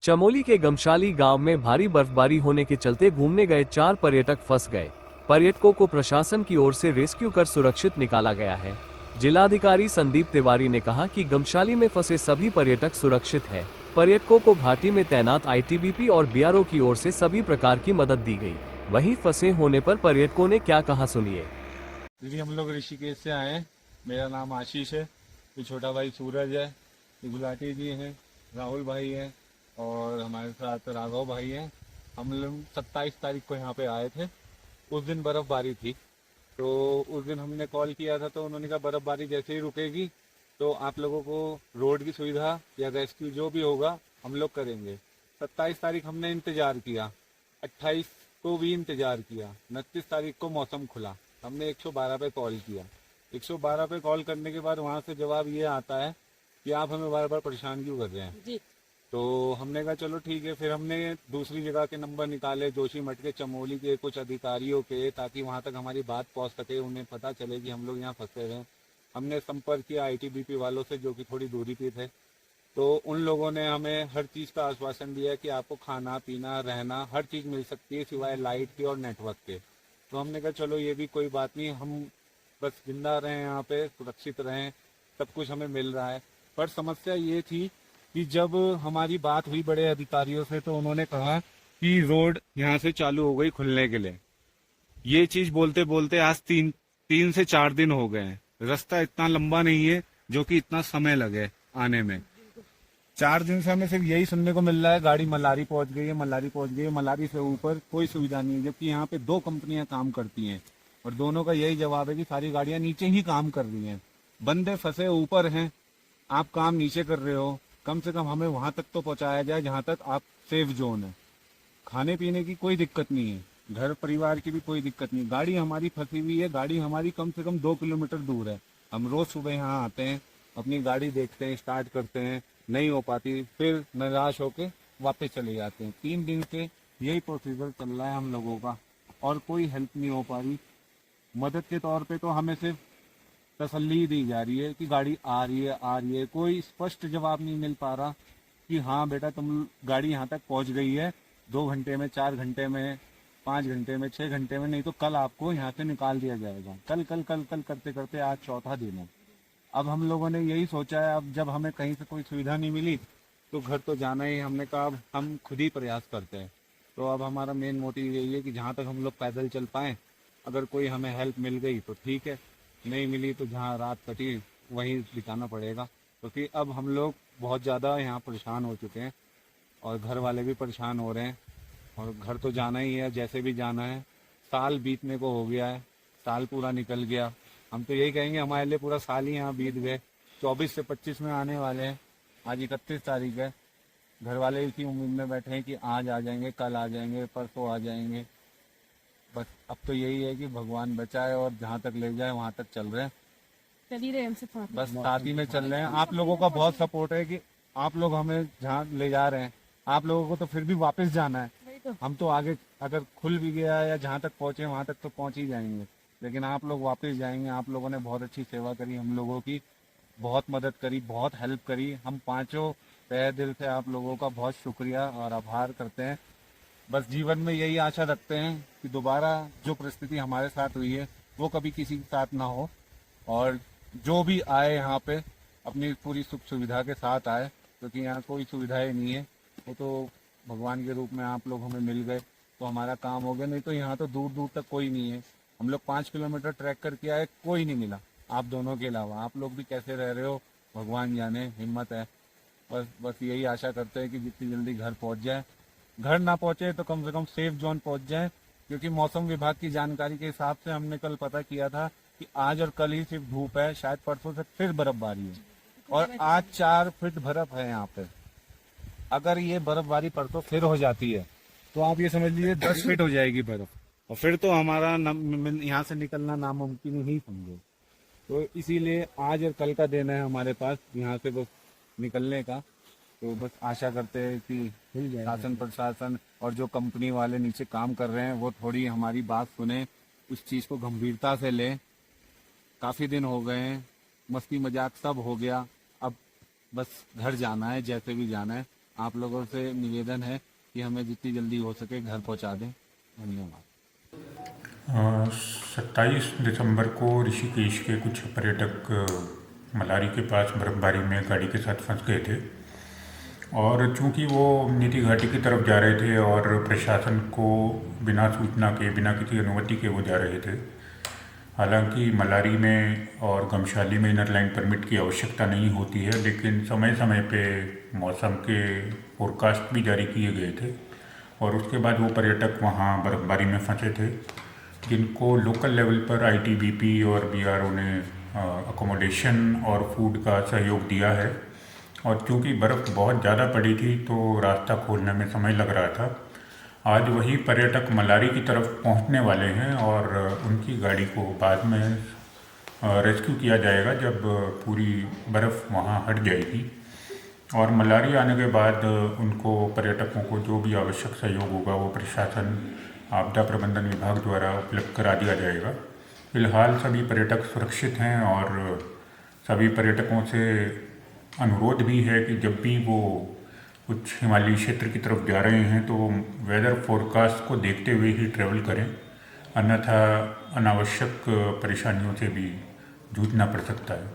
चमोली के गमशाली गांव में भारी बर्फबारी होने के चलते घूमने गए 4 पर्यटक फंस गए। पर्यटकों को प्रशासन की ओर से रेस्क्यू कर सुरक्षित निकाला गया है। जिलाधिकारी संदीप तिवारी ने कहा कि गमशाली में फंसे सभी पर्यटक सुरक्षित हैं। पर्यटकों को घाटी में तैनात आईटीबीपी और बीआरओ की ओर से सभी प्रकार की मदद दी गई। वहीं फंसे होने पर पर्यटकों ने क्या कहा, सुनिए। दीदी, हम लोग ऋषिकेश से आए हैं। मेरा नाम आशीष है। ये छोटा भाई सूरज है। ये गुलाटी जी हैं, राहुल भाई हैं और हमारे साथ राघव भाई हैं। हम लोग 27 तारीख को यहाँ पे आए थे। उस दिन बर्फबारी थी, तो उस दिन हमने कॉल किया था, तो उन्होंने कहा बर्फबारी जैसे ही रुकेगी तो आप लोगों को रोड की सुविधा या रेस्क्यू जो भी होगा हम लोग करेंगे। 27 तारीख हमने इंतजार किया, 28 को भी इंतजार किया, 29 तारीख को मौसम खुला। हमने 112 पे कॉल किया। 112 पे कॉल करने के बाद वहाँ से जवाब ये आता है कि आप हमें बार बार परेशान क्यों कर रहे हैं जी। तो हमने कहा चलो ठीक है। फिर हमने दूसरी जगह के नंबर निकाले, जोशीमठ के, चमोली के कुछ अधिकारियों के, ताकि वहाँ तक हमारी बात पहुँच सके, उन्हें पता चले कि हम लोग यहाँ फंसे हुए हैं। हमने संपर्क किया आईटीबीपी वालों से, जो कि थोड़ी दूरी पे थे। तो उन लोगों ने हमें हर चीज़ का आश्वासन दिया कि आपको खाना पीना रहना हर चीज़ मिल सकती है सिवाय लाइट की और नेटवर्क के। तो हमने कहा चलो ये भी कोई बात नहीं, हम बस जिंदा रहें, यहाँ पे सुरक्षित रहें, सब कुछ हमें मिल रहा है। पर समस्या ये थी कि जब हमारी बात हुई बड़े अधिकारियों से, तो उन्होंने कहा कि रोड यहाँ से चालू हो गई खुलने के लिए। ये चीज बोलते बोलते आज तीन से 4 दिन हो गए हैं। रास्ता इतना लंबा नहीं है जो कि इतना समय लगे आने में। 4 दिन से हमें सिर्फ यही सुनने को मिल रहा है, गाड़ी मल्लारी पहुंच गई है, मल्लारी पहुंच गई है। मल्लारी से ऊपर कोई सुविधा नहीं है, जबकि यहाँ पे 2 कंपनियां काम करती हैं और दोनों का यही जवाब है कि सारी गाड़ियां नीचे ही काम कर रही हैं। बंदे फंसे ऊपर हैं, आप काम नीचे कर रहे हो। कम से कम हमें वहां तक तो पहुंचाया जाए जहां तक आप सेफ जोन है। खाने पीने की कोई दिक्कत नहीं है, घर परिवार की भी कोई दिक्कत नहीं। गाड़ी हमारी फंसी हुई है, गाड़ी हमारी कम से कम 2 किलोमीटर दूर है। हम रोज सुबह यहाँ आते हैं, अपनी गाड़ी देखते हैं, स्टार्ट करते हैं, नहीं हो पाती, फिर निराश होके वापस चले जाते हैं। 3 दिन से यही प्रोसीजर चल रहा है हम लोगों का और कोई हेल्प नहीं हो पा रही। मदद के तौर पे तो हमें सिर्फ तसल्ली दी जा रही है कि गाड़ी आ रही है। कोई स्पष्ट जवाब नहीं मिल पा रहा कि हाँ बेटा तुम गाड़ी यहाँ तक पहुँच गई है, 2 घंटे में, 4 घंटे में, 5 घंटे में, 6 घंटे में, नहीं तो कल आपको यहाँ से निकाल दिया जाएगा। कल कल कल कल करते करते आज चौथा दिन है। अब हम लोगों ने यही सोचा है, अब जब हमें कहीं से कोई सुविधा नहीं मिली तो घर तो जाना ही। हमने कहा अब हम खुद ही प्रयास करते हैं। तो अब हमारा मेन मोटिव यही है कि जहाँ तक हम लोग पैदल चल पाएँ, अगर कोई हमें हेल्प मिल गई तो ठीक है, नहीं मिली तो जहाँ रात कटी वहीं बिताना पड़ेगा। क्योंकि अब हम लोग बहुत ज़्यादा यहाँ परेशान हो चुके हैं और घर वाले भी परेशान हो रहे हैं और घर तो जाना ही है, जैसे भी जाना है। साल बीतने को हो गया है, साल पूरा निकल गया। हम तो यही कहेंगे हमारे लिए पूरा साल ही यहाँ बीत गए। 24 से 25 में आने वाले हैं, आज 31 तारीख है। घर वाले इसी उम्मीद में बैठे हैं कि आज आ जाएंगे, कल आ जाएंगे, परसों आ जाएंगे। बस अब तो यही है कि भगवान बचाए और जहाँ तक ले जाए वहाँ तक चल रहे हैं। चल ही रहे हमसे साथ, बस साथ ही में चल रहे हैं। आप लोगों का बहुत सपोर्ट है कि आप लोग हमें जहाँ ले जा रहे हैं, आप लोगों को तो फिर भी वापस जाना है। हम तो आगे अगर खुल भी गया या जहाँ तक पहुँचे वहाँ तक तो पहुँच ही जाएंगे, लेकिन आप लोग वापस जाएंगे। आप लोगों ने बहुत अच्छी सेवा करी हम लोगों की, बहुत मदद करी, बहुत हेल्प करी। हम पांचों तहे दिल से आप लोगों का बहुत शुक्रिया और आभार करते हैं। बस जीवन में यही आशा रखते हैं कि दोबारा जो परिस्थिति हमारे साथ हुई है वो कभी किसी के साथ ना हो और जो भी आए यहाँ पे अपनी पूरी सुख सुविधा के साथ आए, क्योंकि यहाँ कोई सुविधाएं नहीं है। वो तो भगवान के रूप में आप लोग हमें मिल गए तो हमारा काम हो गया, नहीं तो यहाँ तो दूर दूर तक कोई नहीं है। हम लोग 5 किलोमीटर ट्रैक करके आए, कोई नहीं मिला आप दोनों के अलावा। आप लोग भी कैसे रह रहे हो भगवान जाने, हिम्मत है। बस यही आशा करते हैं कि जितनी जल्दी घर पहुँच जाए, घर ना पहुँचे तो कम से कम सेफ जोन पहुँच जाए। क्योंकि मौसम विभाग की जानकारी के हिसाब से हमने कल पता किया था कि आज और कल ही सिर्फ धूप है, शायद परसों से फिर बर्फबारी है और आज 4 फीट बर्फ है यहाँ पे। अगर ये बर्फबारी परसों फिर हो जाती है तो आप ये समझ लीजिए 10 फीट हो जाएगी बर्फ और फिर तो हमारा यहाँ से निकलना नामुमकिन ही समझो। तो इसीलिए आज और कल का दिन है हमारे पास यहाँ से बस निकलने का। तो बस आशा करते हैं कि शासन प्रशासन और जो कंपनी वाले नीचे काम कर रहे हैं वो थोड़ी हमारी बात सुने, उस चीज़ को गंभीरता से लें। काफ़ी दिन हो गए हैं, मस्ती मजाक सब हो गया, अब बस घर जाना है, जैसे भी जाना है। आप लोगों से निवेदन है कि हमें जितनी जल्दी हो सके घर पहुंचा दें। धन्यवाद। 27 दिसंबर को ऋषिकेश के कुछ पर्यटक मलारी के पास बर्फबारी में गाड़ी के साथ फंस गए थे और चूंकि वो नीति घाटी की तरफ जा रहे थे और प्रशासन को बिना सूचना के बिना किसी अनुमति के वो जा रहे थे। हालांकि मलारी में और गमशाली में इनर लाइन परमिट की आवश्यकता नहीं होती है, लेकिन समय समय पे मौसम के फोरकास्ट भी जारी किए गए थे और उसके बाद वो पर्यटक वहाँ बर्फबारी में फंसे थे, जिनको लोकल लेवल पर आईटीबीपी और बीआरओ ने अकोमोडेशन और फूड का सहयोग दिया है। और चूँकि बर्फ़ बहुत ज़्यादा पड़ी थी तो रास्ता खोलने में समय लग रहा था। आज वही पर्यटक मलारी की तरफ पहुंचने वाले हैं और उनकी गाड़ी को बाद में रेस्क्यू किया जाएगा जब पूरी बर्फ़ वहां हट जाएगी। और मलारी आने के बाद उनको पर्यटकों को जो भी आवश्यक सहयोग होगा वो प्रशासन आपदा प्रबंधन विभाग द्वारा उपलब्ध करा दिया जाएगा। फिलहाल सभी पर्यटक सुरक्षित हैं और सभी पर्यटकों से अनुरोध भी है कि जब भी वो कुछ हिमालयी क्षेत्र की तरफ जा रहे हैं तो वेदर फोरकास्ट को देखते हुए ही ट्रैवल करें, अन्यथा अनावश्यक परेशानियों से भी जूझना पड़ सकता है।